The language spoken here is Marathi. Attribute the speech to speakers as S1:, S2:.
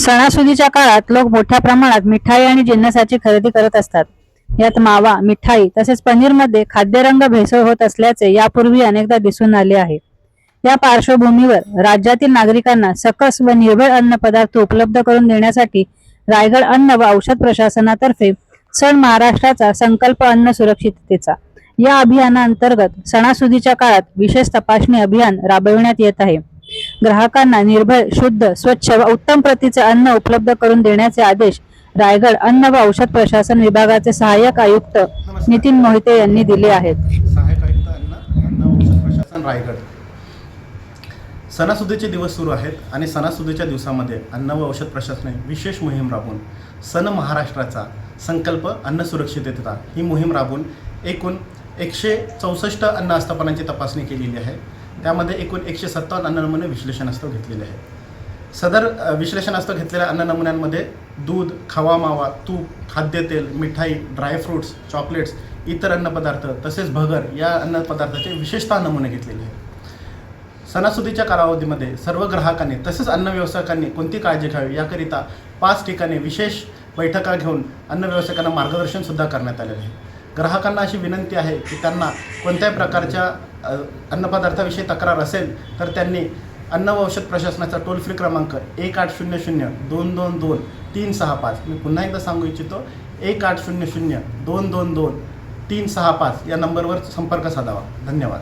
S1: सणासुदीच्या काळात लोक मोठ्या प्रमाणात मिठाई आणि जिन्नसाची खरेदी करत असतात. यात मावा, मिठाई तसेच पनीरमध्ये खाद्यरंग भेसळ होत असल्याचे यापूर्वी अनेकदा दिसून आले आहे. या पार्श्वभूमीवर राज्यातील नागरिकांना सकस व निर्भेळ अन्न पदार्थ उपलब्ध करून देण्यासाठी रायगड अन्न व औषध प्रशासनातर्फे सण महाराष्ट्राचा संकल्प अन्न सुरक्षिततेचा या अभियानाअंतर्गत सणासुदीच्या काळात विशेष तपासणी अभियान राबविण्यात येत आहे. ग्राहकांना निर्भय, शुद्ध, स्वच्छ व उत्तम प्रतीचे अन्न उपलब्ध करून देण्याचे आदेश रायगड अन्न व औषध प्रशासन विभागाचे सहाय्यक आयुक्त नितीन मोहिते यांनी दिले आहेत.
S2: सहाय्यक आयुक्त अन्न औषध प्रशासन रायगड. सणासुदीचे दिवस सुरू आहेत आणि सणासुदीच्या दिवसामध्ये अन्न व औषध प्रशासनाने विशेष मोहीम राबवून सन महाराष्ट्राचा संकल्प अन्न सुरक्षितता ही मोहीम राबवून एकूण 164 अन्न आस्थापनांची तपासणी केलेली आहे. त्यामध्ये एकूण 157 अन्न नमुने विश्लेषणास्तव घेतलेले आहे. सदर विश्लेषणास्तव घेतलेल्या अन्न नमुन्यांमध्ये दूध, खवा मावा, तूप, खाद्यतेल, मिठाई, ड्रायफ्रूट्स, चॉकलेट्स, इतर अन्नपदार्थ तसेच भगर या अन्नपदार्थाचे विशेषतः नमुने घेतलेले आहेत. सणासुदीच्या कालावधीमध्ये सर्व ग्राहकांनी तसेच अन्न व्यावसायिकांनी कोणती काळजी घ्यावी याकरिता 5 ठिकाणी विशेष बैठका घेऊन अन्न व्यावसायिकांना मार्गदर्शनसुद्धा करण्यात आलेले आहे. ग्राहकांना अशी विनंती आहे की त्यांना कोणत्याही प्रकारच्या अन्नपदार्थाविषयी तक्रार असेल तर त्यांनी अन्न व औषध प्रशासनाचा टोल फ्री क्रमांक 1800-222-365 मी पुन्हा एकदा सांगू इच्छितो 1800-222-365 या नंबरवर संपर्क साधावा. धन्यवाद.